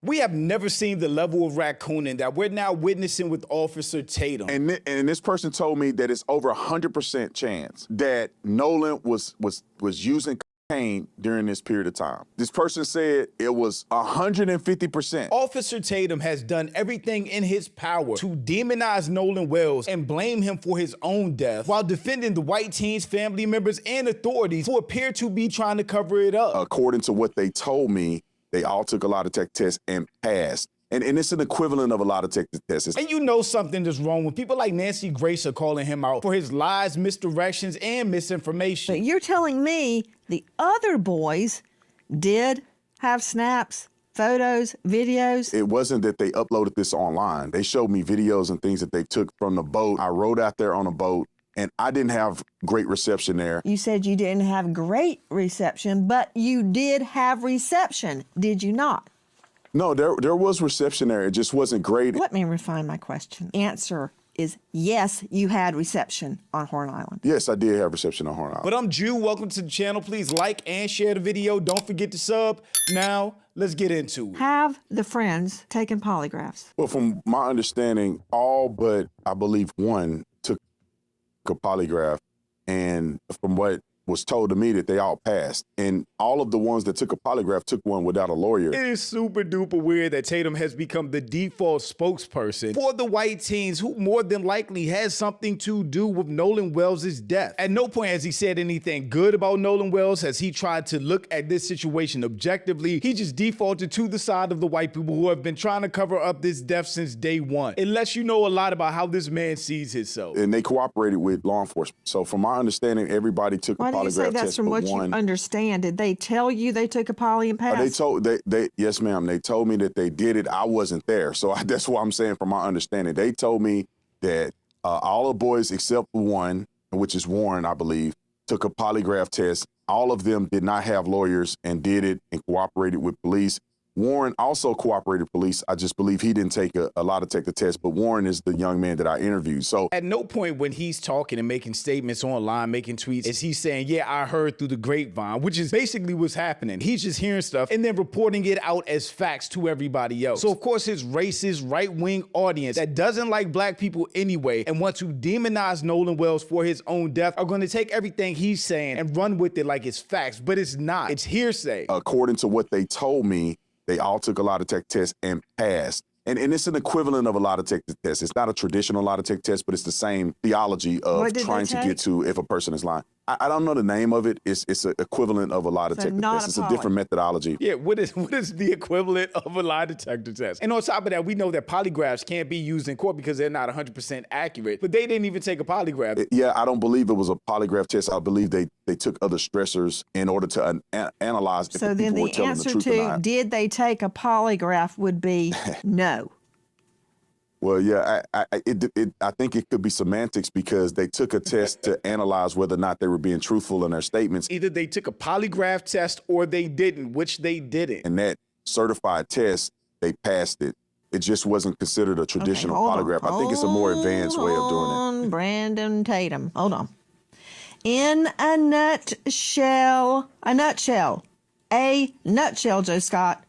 We have never seen the level of raccooning that we're now witnessing with Officer Tatum. And this person told me that it's over 100% chance that Nolan was using cocaine during this period of time. This person said it was 150%. Officer Tatum has done everything in his power to demonize Nolan Wells and blame him for his own death while defending the white teen's family members and authorities who appear to be trying to cover it up. According to what they told me, they all took a lie detector test and passed. And it's an equivalent of a lie detector test. And you know something is wrong when people like Nancy Grace are calling him out for his lies, misdirections, and misinformation. But you're telling me the other boys did have snaps, photos, videos? It wasn't that they uploaded this online. They showed me videos and things that they took from the boat. I rode out there on a boat, and I didn't have great reception there. You said you didn't have great reception, but you did have reception, did you not? No, there was reception there. It just wasn't great. Let me refine my question. Answer is yes, you had reception on Horn Island. Yes, I did have reception on Horn Island. But I'm Jew. Welcome to the channel. Please like and share the video. Don't forget to sub. Now, let's get into it. Have the friends taken polygraphs? Well, from my understanding, all but I believe one took a polygraph, and from what was told to me that they all passed. And all of the ones that took a polygraph took one without a lawyer. It is super duper weird that Tatum has become the default spokesperson for the white teens who more than likely has something to do with Nolan Wells' death. At no point has he said anything good about Nolan Wells. Has he tried to look at this situation objectively? He just defaulted to the side of the white people who have been trying to cover up this death since day one. It lets you know a lot about how this man sees himself. And they cooperated with law enforcement. So from my understanding, everybody took a polygraph You say that's test from but what one. you understand. Did they tell you they took a poly and passed? Yes, ma'am. They told me that they did it. I wasn't there. So that's what I'm saying from my understanding. They told me that all the boys except one, which is Warren, I believe, took a polygraph test. All of them did not have lawyers and did it and cooperated with police. Warren also cooperated with police. I just believe he didn't take a lie detector test, but Warren is the young man that I interviewed. So at no point when he's talking and making statements online, making tweets, is he saying, yeah, I heard through the grapevine, which is basically what's happening. He's just hearing stuff and then reporting it out as facts to everybody else. So of course his racist right-wing audience that doesn't like black people anyway and want to demonize Nolan Wells for his own death are going to take everything he's saying and run with it like it's facts, but it's not. It's hearsay. According to what they told me, they all took a lie detector test and passed. And it's an equivalent of a lie detector test. It's not a traditional lie detector test, but it's the same theology of trying to get to if a person is lying. I don't know the name of it. It's an equivalent of a lie detector test. It's a different methodology. Yeah, what is the equivalent of a lie detector test? And on top of that, we know that polygraphs can't be used in court because they're not 100% accurate, but they didn't even take a polygraph. Yeah, I don't believe it was a polygraph test. I believe they took other stressors in order to analyze if so the people were telling the truth or not. So then the answer to did they take a polygraph would be no. Well, yeah, I think it could be semantics because they took a test to analyze whether or not they were being truthful in their statements. Either they took a polygraph test or they didn't, which they didn't. And that certified test, they passed it. It just wasn't considered a traditional polygraph. I think it's a more advanced way of doing it. Brandon Tatum, hold on. In a nutshell, Joe Scott,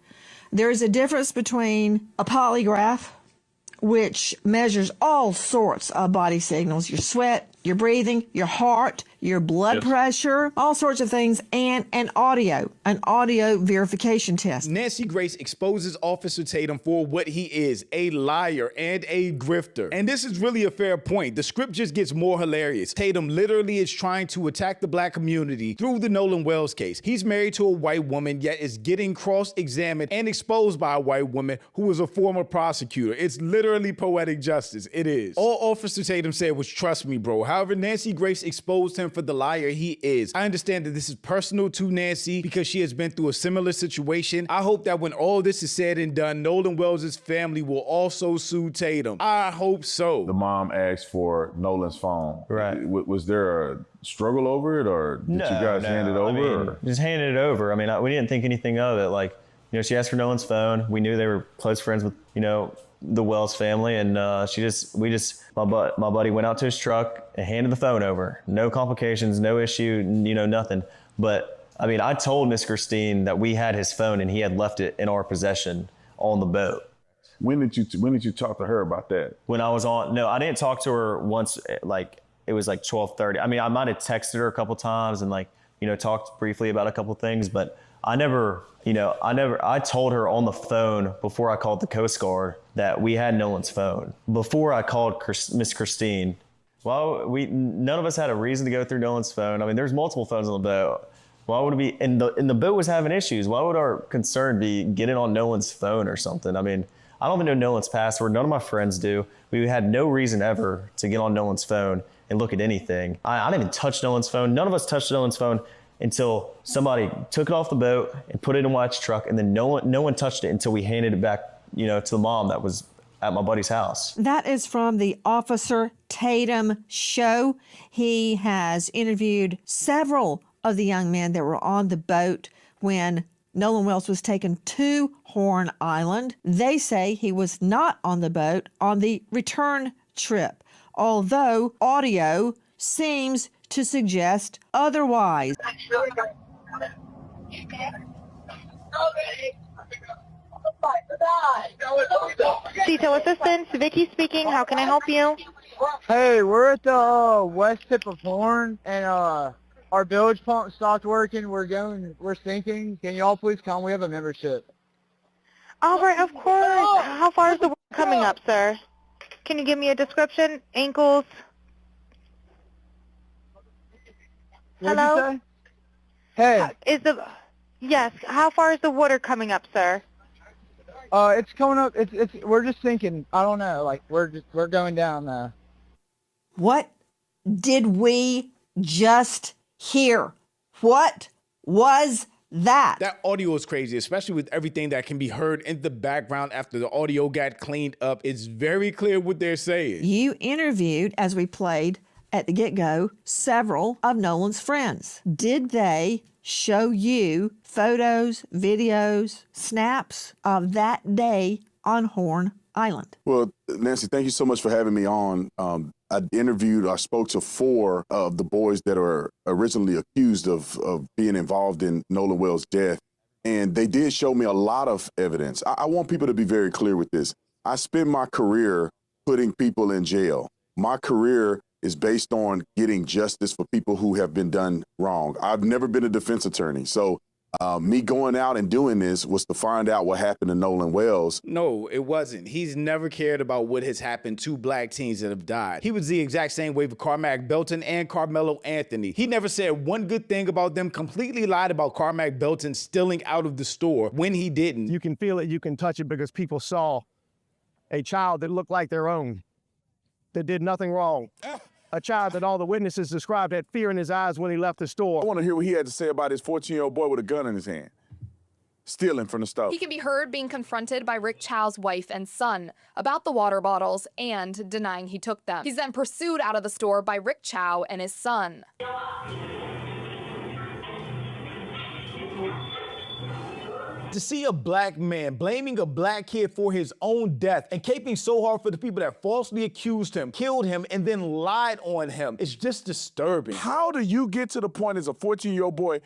there is a difference between a polygraph, which measures all sorts of body signals, your sweat, your breathing, your heart, your blood pressure, all sorts of things, and an audio verification test. Nancy Grace exposes Officer Tatum for what he is, a liar and a grifter. And this is really a fair point. The script just gets more hilarious. Tatum literally is trying to attack the black community through the Nolan Wells case. He's married to a white woman, yet is getting cross-examined and exposed by a white woman who is a former prosecutor. It's literally poetic justice. It is. All Officer Tatum said was, trust me, bro. However, Nancy Grace exposed him for the liar he is. I understand that this is personal to Nancy because she has been through a similar situation. I hope that when all this is said and done, Nolan Wells' family will also sue Tatum. I hope so. The mom asked for Nolan's phone. Right. Was there a struggle over it, or did you guys hand it over? Just handed it over. I mean, we didn't think anything of it. Like, she asked for Nolan's phone. We knew they were close friends with, the Wells family, and my buddy went out to his truck and handed the phone over. No complications, no issue, nothing. But I mean, I told Miss Christine that we had his phone and he had left it in our possession on the boat. When did you talk to her about that? When I was on, no, I didn't talk to her once, like, it was like 12:30. I mean, I might have texted her a couple times and, like, you know, talked briefly about a couple things, but I told her on the phone before I called the Coast Guard that we had Nolan's phone. Before I called Miss Christine, well, none of us had a reason to go through Nolan's phone. I mean, there's multiple phones on the boat. Why would it be, and the boat was having issues. Why would our concern be getting on Nolan's phone or something? I mean, I don't even know Nolan's password. None of my friends do. We had no reason ever to get on Nolan's phone and look at anything. I didn't even touch Nolan's phone. None of us touched Nolan's phone until somebody took it off the boat and put it in Wyatt's truck, and then no one touched it until we handed it back, you know, to the mom that was at my buddy's house. That is from the Officer Tatum show. He has interviewed several of the young men that were on the boat when Nolan Wells was taken to Horn Island. They say he was not on the boat on the return trip, although audio seems to suggest otherwise. Detail assistance, Vicky speaking. How can I help you? Hey, we're at the west tip of Horn, and our bilge pump stopped working. We're sinking. Can y'all please come? We have a membership. All right, of course. How far is the water coming up, sir? Can you give me a description? Ankles? What'd Hello? you say? Hey, Yes. How far is the water coming up, sir? it's coming up. We're just sinking. I don't know. Like we're going down. What did we just hear? What was that? That audio is crazy, especially with everything that can be heard in the background after the audio got cleaned up. It's very clear what they're saying. You interviewed, as we played at the get-go, several of Nolan's friends. Did they show you photos, videos, snaps of that day on Horn Island? Well, Nancy, thank you so much for having me on. I spoke to 4 of the boys that are originally accused of being involved in Nolan Wells' death. And they did show me a lot of evidence. I want people to be very clear with this. I spent my career putting people in jail. My career is based on getting justice for people who have been done wrong. I've never been a defense attorney. So me going out and doing this was to find out what happened to Nolan Wells. No, it wasn't. He's never cared about what has happened to black teens that have died. He was the exact same way with Carmack Belton and Carmelo Anthony. He never said one good thing about them, completely lied about Carmack Belton stealing out of the store when he didn't. You can feel it, you can touch it, because people saw a child that looked like their own, that did nothing wrong. A child that all the witnesses described had fear in his eyes when he left the store. I want to hear what he had to say about his 14-year-old boy with a gun in his hand, stealing from the store. He can be heard being confronted by Rick Chow's wife and son about the water bottles and denying he took them. He's then pursued out of the store by Rick Chow and his son. To see a black man blaming a black kid for his own death and caping so hard for the people that falsely accused him, killed him, and then lied on him, it's just disturbing. How do you get to the point as a 14-year-old boy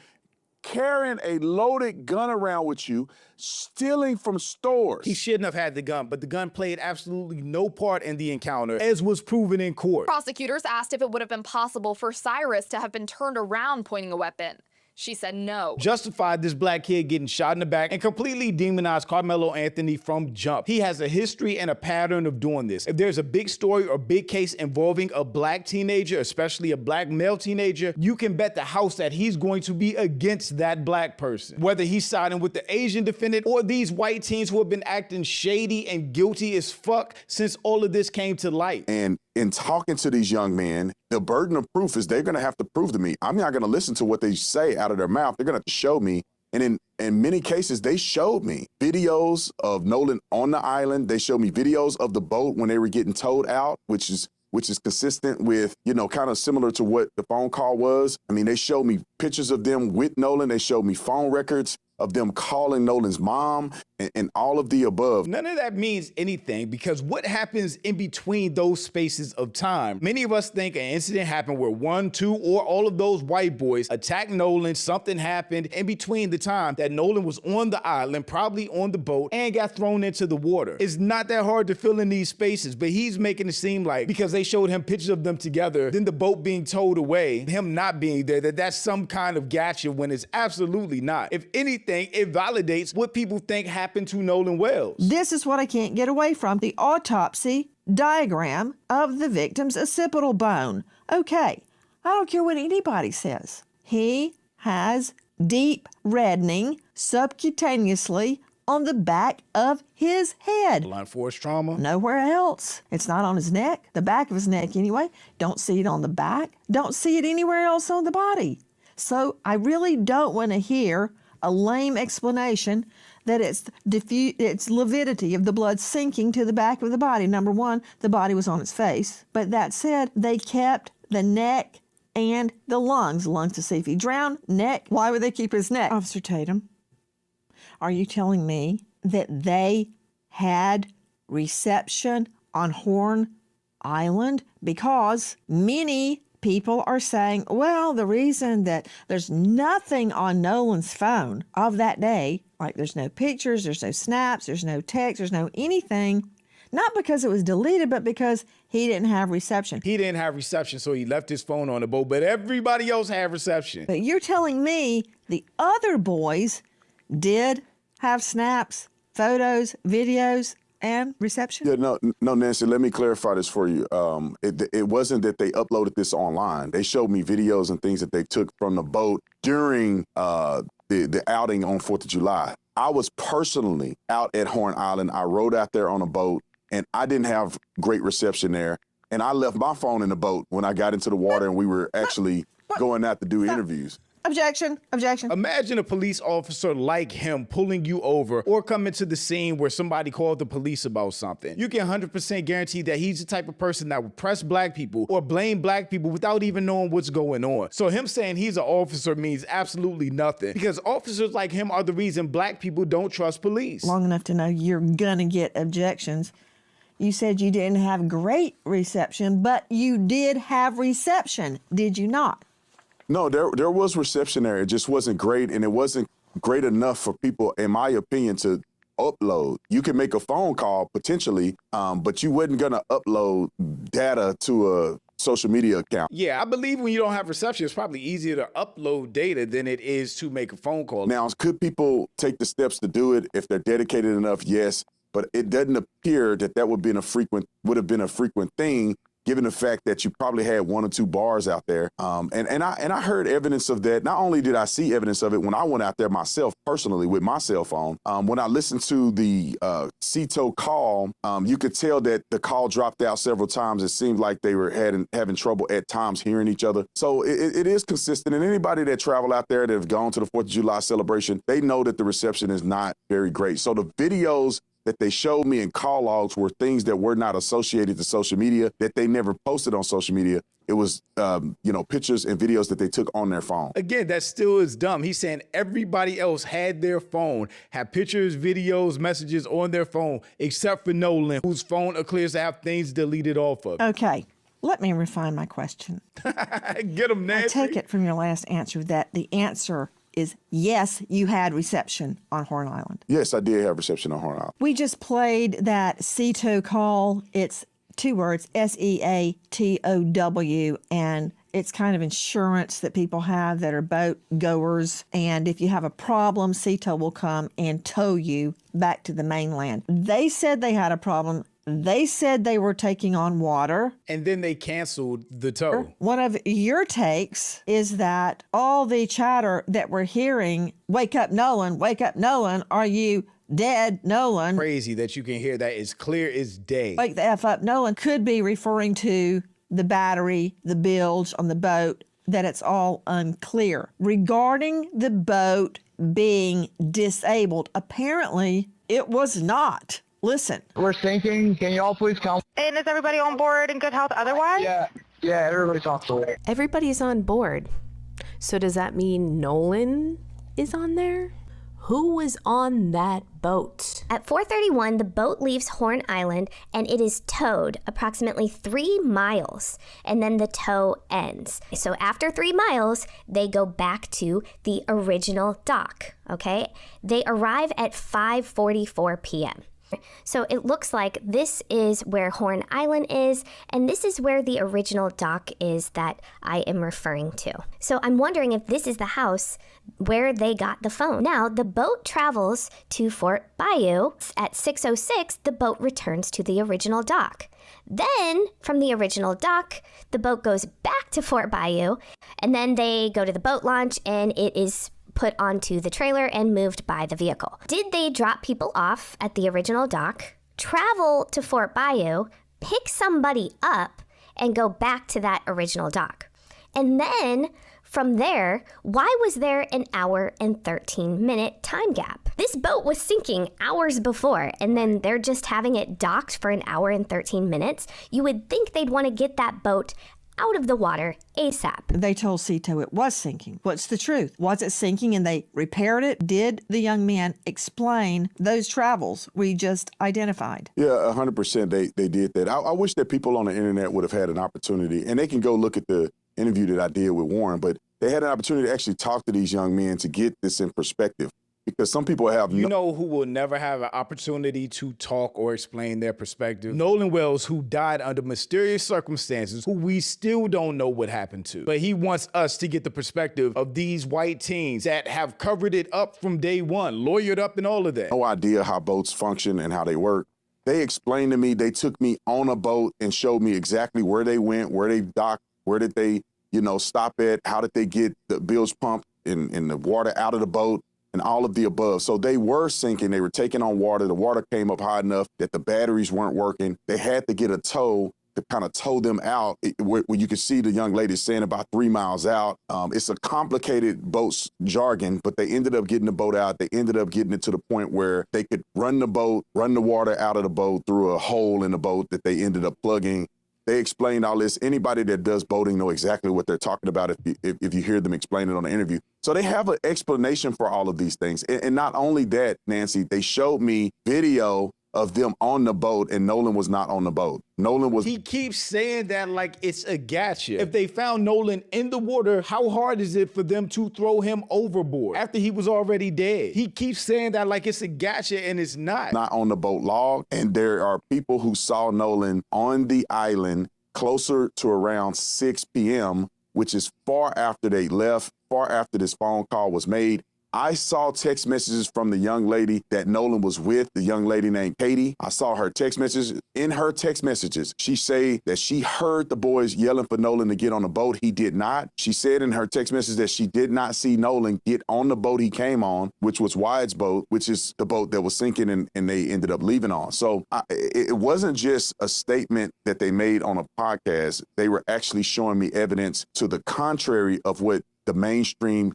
carrying a loaded gun around with you, stealing from stores? He shouldn't have had the gun, but the gun played absolutely no part in the encounter, as was proven in court. Prosecutors asked if it would have been possible for Cyrus to have been turned around pointing a weapon. She said no. Justified this black kid getting shot in the back and completely demonized Carmelo Anthony from jump. He has a history and a pattern of doing this. If there's a big story or big case involving a black teenager, especially a black male teenager, you can bet the house that he's going to be against that black person. Whether he's siding with the Asian defendant or these white teens who have been acting shady and guilty as fuck since all of this came to light. And in talking to these young men, the burden of proof is they're going to have to prove to me. I'm not going to listen to what they say out of their mouth. They're going to have to show me. And in many cases, they showed me videos of Nolan on the island. They showed me videos of the boat when they were getting towed out, which is consistent with, you know, kind of similar to what the phone call was. I mean, they showed me pictures of them with Nolan. They showed me phone records of them calling Nolan's mom. and all of the above. None of that means anything because what happens in between those spaces of time? Many of us think an incident happened where one, two, or all of those white boys attacked Nolan. Something happened in between the time that Nolan was on the island, probably on the boat, and got thrown into the water. It's not that hard to fill in these spaces, but he's making it seem like because they showed him pictures of them together, then the boat being towed away, him not being there, that's some kind of gotcha when it's absolutely not. If anything, it validates what people think happened to Nolan Wells. This is what I can't get away from. The autopsy diagram of the victim's occipital bone. Okay, I don't care what anybody says. He has deep reddening subcutaneously on the back of his head. Blunt force trauma? Nowhere else. It's not on his neck, the back of his neck anyway. Don't see it on the back. Don't see it anywhere else on the body. So I really don't want to hear a lame explanation that it's lividity of the blood sinking to the back of the body. Number one, the body was on its face. But that said, they kept the neck and the lungs. Lungs to see if he drowned, neck. Why would they keep his neck? Officer Tatum, are you telling me that they had reception on Horn Island? Because many people are saying, well, the reason that there's nothing on Nolan's phone of that day, like there's no pictures, there's no snaps, there's no text, there's no anything, not because it was deleted, but because he didn't have reception. He didn't have reception, so he left his phone on the boat, but everybody else had reception. But you're telling me the other boys did have snaps, photos, videos, and reception? Yeah, no, Nancy, let me clarify this for you. It wasn't that they uploaded this online. They showed me videos and things that they took from the boat during the outing on 4th of July. I was personally out at Horn Island. I rode out there on a boat, and I didn't have great reception there. And I left my phone in the boat when I got into the water and we were actually going out to do interviews. Objection, objection. Imagine a police officer like him pulling you over or coming to the scene where somebody called the police about something. You can 100% guarantee that he's the type of person that would press black people or blame black people without even knowing what's going on. So him saying he's an officer means absolutely nothing because officers like him are the reason black people don't trust police. Long enough to know you're gonna get objections. You said you didn't have great reception, but you did have reception, did you not? No, there was reception there. It just wasn't great, and it wasn't great enough for people, in my opinion, to upload. You can make a phone call potentially, but you wasn't gonna upload data to a social media account. Yeah, I believe when you don't have reception, it's probably easier to upload data than it is to make a phone call. Now, could people take the steps to do it if they're dedicated enough? Yes, but it doesn't appear that would have been a frequent thing, given the fact that you probably had one or two bars out there. And I heard evidence of that. Not only did I see evidence of it when I went out there myself personally with my cell phone, when I listened to the CETO call, you could tell that the call dropped out several times. It seemed like they were having trouble at times hearing each other. So it is consistent. And anybody that travel out there that have gone to the 4th of July celebration, they know that the reception is not very great. So the videos that they showed me in call logs were things that were not associated to social media, that they never posted on social media. It was, pictures and videos that they took on their phone. Again, that still is dumb. He's saying everybody else had their phone, had pictures, videos, messages on their phone, except for Nolan, whose phone appears to have things deleted off of. Okay, let me refine my question. Get him, Nancy. I take it from your last answer that the answer is yes, you had reception on Horn Island. Yes, I did have reception on Horn Island. We just played that CETO call. It's 2 words, SEATOW, and it's kind of insurance that people have that are boat goers. And if you have a problem, CETO will come and tow you back to the mainland. They said they had a problem. They said they were taking on water. And then they canceled the tow. One of your takes is that all the chatter that we're hearing, wake up, Nolan, are you dead, Nolan? Crazy that you can hear that as clear as day. Wake the F up, Nolan could be referring to the battery, the bilge on the boat, that it's all unclear. Regarding the boat being disabled, apparently it was not. Listen. We're sinking. Can y'all please come? And is everybody on board in good health otherwise? Yeah, everybody's on board. Everybody's on board. So does that mean Nolan is on there? Who was on that boat? At 4:31, the boat leaves Horn Island and it is towed approximately 3 miles, and then the tow ends. So after 3 miles, they go back to the original dock, okay? They arrive at 5:44 p.m. So it looks like this is where Horn Island is, and this is where the original dock is that I am referring to. So I'm wondering if this is the house where they got the phone. Now, the boat travels to Fort Bayou. At 6:06, the boat returns to the original dock. Then, from the original dock, the boat goes back to Fort Bayou, and then they go to the boat launch, and it is put onto the trailer and moved by the vehicle. Did they drop people off at the original dock, travel to Fort Bayou, pick somebody up, and go back to that original dock? And then from there, why was there an hour and 13-minute time gap? This boat was sinking hours before, and then they're just having it docked for an hour and 13 minutes. You would think they'd want to get that boat out of the water ASAP. They told Cito it was sinking. What's the truth? Was it sinking and they repaired it? Did the young man explain those travels we just identified? Yeah, 100% they did that. I wish that people on the internet would have had an opportunity, and they can go look at the interview that I did with Warren, but they had an opportunity to actually talk to these young men to get this in perspective. Because some people have You know who will never have an opportunity to talk or explain their perspective? Nolan Wells, who died under mysterious circumstances, who we still don't know what happened to. But he wants us to get the perspective of these white teens that have covered it up from day one, lawyered up and all of that. no idea how boats function and how they work. They explained to me, they took me on a boat and showed me exactly where they went, where they docked, where did they, stop at, how did they get the bilge pumped and the water out of the boat, and all of the above. So they were sinking. They were taking on water. The water came up high enough that the batteries weren't working. They had to get a tow to kind of tow them out, where you could see the young lady saying about 3 miles out. It's a complicated boat's jargon, but they ended up getting the boat out. They ended up getting it to the point where they could run the water out of the boat through a hole in the boat that they ended up plugging. They explained all this. Anybody that does boating know exactly what they're talking about if you hear them explain it on the interview. So they have an explanation for all of these things. And not only that, Nancy, they showed me video of them on the boat, and Nolan was not on the boat. He keeps saying that like it's a gotcha. If they found Nolan in the water, how hard is it for them to throw him overboard after he was already dead? He keeps saying that like it's a gotcha, and it's not. Not on the boat log. And there are people who saw Nolan on the island closer to around 6 p.m., which is far after they left, far after this phone call was made. I saw text messages from the young lady that Nolan was with, the young lady named Katie. I saw her text messages. In her text messages, she said that she heard the boys yelling for Nolan to get on the boat. He did not. She said in her text message that she did not see Nolan get on the boat he came on, which was Wyatt's boat, which is the boat that was sinking and they ended up leaving on. So it wasn't just a statement that they made on a podcast. They were actually showing me evidence to the contrary of what the mainstream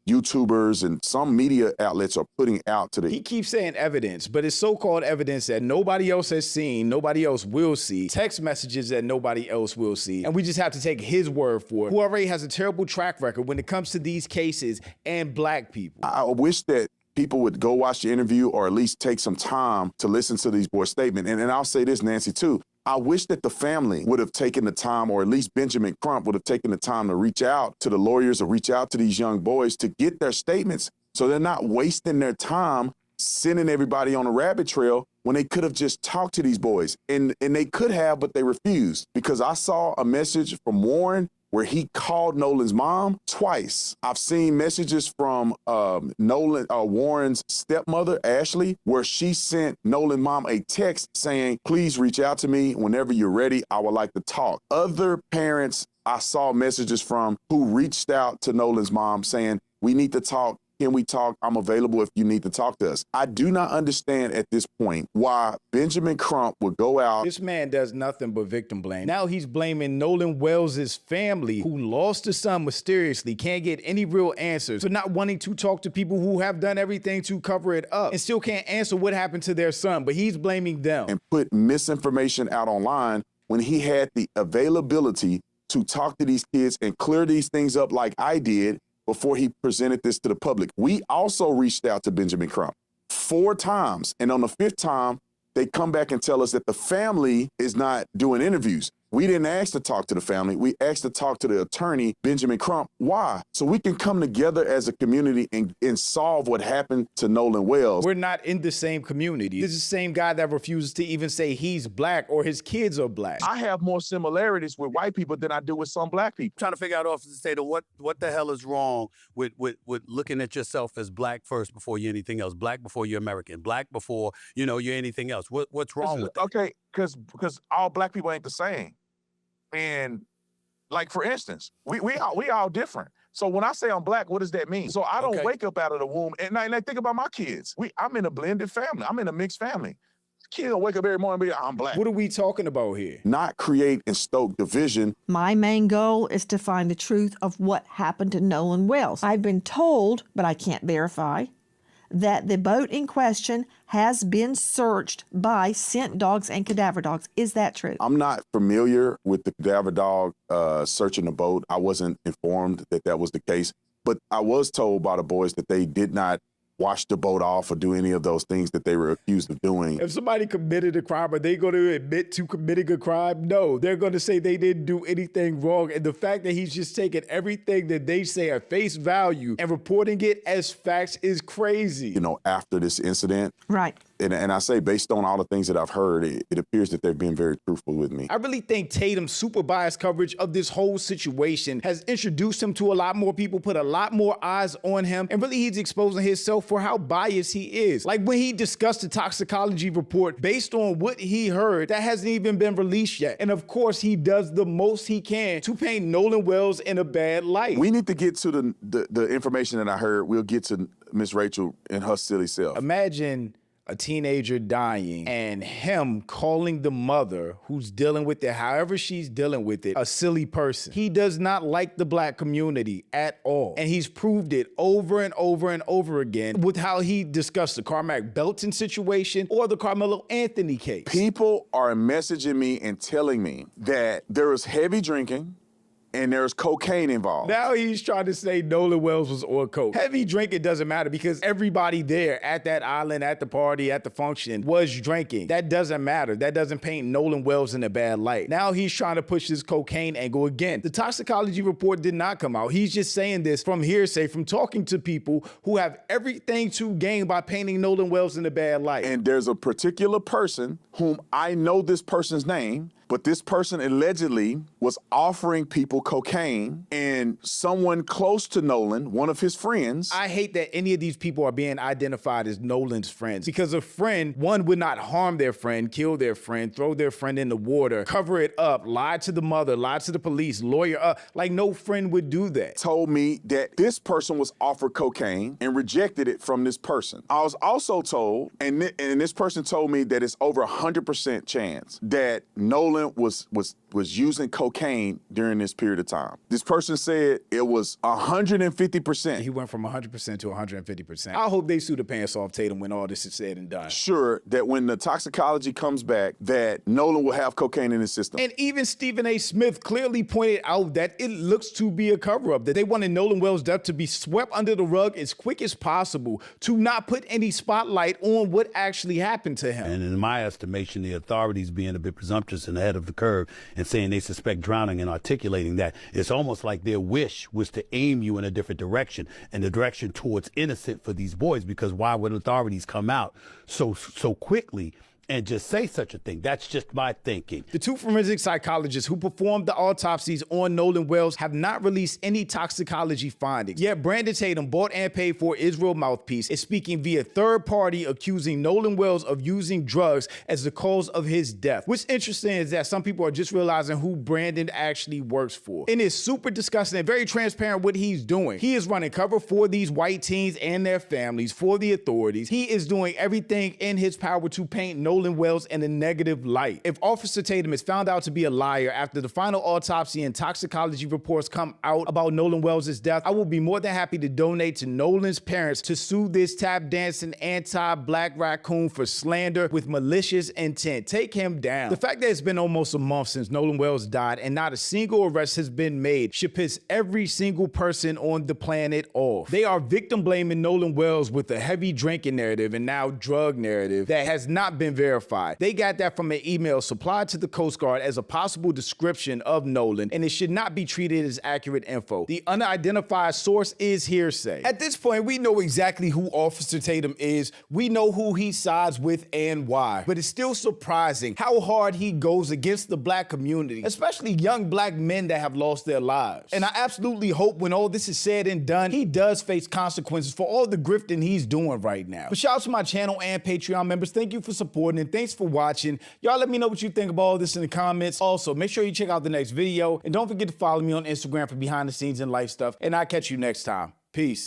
YouTubers and some media outlets are putting out to the... He keeps saying evidence, but it's so-called evidence that nobody else has seen, nobody else will see, text messages that nobody else will see, and we just have to take his word for it, who already has a terrible track record when it comes to these cases and black people. I wish that people would go watch the interview or at least take some time to listen to these boys' statements. And I'll say this, Nancy, too. I wish that the family would have taken the time, or at least Benjamin Crump would have taken the time to reach out to the lawyers or reach out to these young boys to get their statements so they're not wasting their time sending everybody on a rabbit trail when they could have just talked to these boys. And they could have, but they refused, because I saw a message from Warren where he called Nolan's mom twice. I've seen messages from Warren's stepmother, Ashley, where she sent Nolan's mom a text saying, please reach out to me whenever you're ready. I would like to talk. Other parents I saw messages from who reached out to Nolan's mom saying, we need to talk. Can we talk? I'm available if you need to talk to us. I do not understand at this point why Benjamin Crump would go out. This man does nothing but victim blame. Now he's blaming Nolan Wells' family, who lost a son mysteriously, can't get any real answers, for not wanting to talk to people who have done everything to cover it up and still can't answer what happened to their son, but he's blaming them. And put misinformation out online when he had the availability to talk to these kids and clear these things up like I did before he presented this to the public. We also reached out to Benjamin Crump 4 times. And on the 5th time, they come back and tell us that the family is not doing interviews. We didn't ask to talk to the family. We asked to talk to the attorney, Benjamin Crump. Why? So we can come together as a community and solve what happened to Nolan Wells. We're not in the same community. This is the same guy that refuses to even say he's black or his kids are black. I have more similarities with white people than I do with some black people. Trying to figure out, Officer Tatum, what the hell is wrong with looking at yourself as black first before you're anything else, black before you're American, black before, you're anything else. What's wrong with that? Okay, because all black people ain't the same. And like, for instance, we all different. So when I say I'm black, what does that mean? So I don't wake up out of the womb and I think about my kids. I'm in a blended family. I'm in a mixed family. Kids don't wake up every morning and be, I'm black. What are we talking about here? Not create and stoke division. My main goal is to find the truth of what happened to Nolan Wells. I've been told, but I can't verify, that the boat in question has been searched by scent dogs and cadaver dogs. Is that true? I'm not familiar with the cadaver dog searching the boat. I wasn't informed that that was the case, but I was told by the boys that they did not wash the boat off or do any of those things that they were accused of doing. If somebody committed a crime, are they going to admit to committing a crime? No, they're going to say they didn't do anything wrong. And the fact that he's just taking everything that they say at face value and reporting it as facts is crazy. After this incident. Right. And I say, based on all the things that I've heard, it appears that they're being very truthful with me. I really think Tatum's super biased coverage of this whole situation has introduced him to a lot more people, put a lot more eyes on him, and really he's exposing himself for how biased he is. Like when he discussed the toxicology report based on what he heard, that hasn't even been released yet. And of course, he does the most he can to paint Nolan Wells in a bad light. We need to get to the information that I heard. We'll get to Miss Rachel and her silly self. Imagine a teenager dying and him calling the mother who's dealing with it, however she's dealing with it, a silly person. He does not like the black community at all. And he's proved it over and over and over again with how he discussed the Carmack Belton situation or the Carmelo Anthony case. People are messaging me and telling me that there is heavy drinking and there's cocaine involved. Now he's trying to say Nolan Wells was on coke. Heavy drinking doesn't matter because everybody there at that island, at the party, at the function was drinking. That doesn't matter. That doesn't paint Nolan Wells in a bad light. Now he's trying to push this cocaine angle again. The toxicology report did not come out. He's just saying this from hearsay, from talking to people who have everything to gain by painting Nolan Wells in a bad light. And there's a particular person whom I know this person's name, but this person allegedly was offering people cocaine, and someone close to Nolan, one of his friends. I hate that any of these people are being identified as Nolan's friends, because a friend, one, would not harm their friend, kill their friend, throw their friend in the water, cover it up, lie to the mother, lie to the police, lawyer up. Like, no friend would do that. Told me that this person was offered cocaine and rejected it from this person. I was also told, and this person told me that it's over 100% chance that Nolan was using cocaine during this period of time. This person said it was 150%. He went from 100% to 150%. I hope they sue the pants off Tatum when all this is said and done. Sure that when the toxicology comes back, that Nolan will have cocaine in his system. And even Stephen A. Smith clearly pointed out that it looks to be a cover-up, that they wanted Nolan Wells' death to be swept under the rug as quick as possible, to not put any spotlight on what actually happened to him. And in my estimation, the authorities being a bit presumptuous and ahead of the curve and saying they suspect drowning and articulating that, it's almost like their wish was to aim you in a different direction, and the direction towards innocent for these boys, because why would authorities come out so quickly and just say such a thing? That's just my thinking. The two forensic psychologists who performed the autopsies on Nolan Wells have not released any toxicology findings. Yet Brandon Tatum, bought and paid for Israel Mouthpiece, is speaking via third party, accusing Nolan Wells of using drugs as the cause of his death. What's interesting is that some people are just realizing who Brandon actually works for. And it's super disgusting and very transparent what he's doing. He is running cover for these white teens and their families, for the authorities. He is doing everything in his power to paint Nolan Nolan Wells in a negative light. If Officer Tatum is found out to be a liar after the final autopsy and toxicology reports come out about Nolan Wells' death, I will be more than happy to donate to Nolan's parents to sue this tap dancing anti-black raccoon for slander with malicious intent. Take him down. The fact that it's been almost a month since Nolan Wells died and not a single arrest has been made should piss every single person on the planet off. They are victim blaming Nolan Wells with a heavy drinking narrative and now drug narrative that has not been verified. They got that from an email supplied to the Coast Guard as a possible description of Nolan, and it should not be treated as accurate info. The unidentified source is hearsay. At this point, we know exactly who Officer Tatum is. We know who he sides with and why. But it's still surprising how hard he goes against the black community, especially young black men that have lost their lives. And I absolutely hope when all this is said and done, he does face consequences for all the grifting he's doing right now. But shout out to my channel and Patreon members. Thank you for supporting and thanks for watching. Y'all let me know what you think about all this in the comments. Also, make sure you check out the next video and don't forget to follow me on Instagram for behind the scenes and life stuff. And I'll catch you next time. Peace.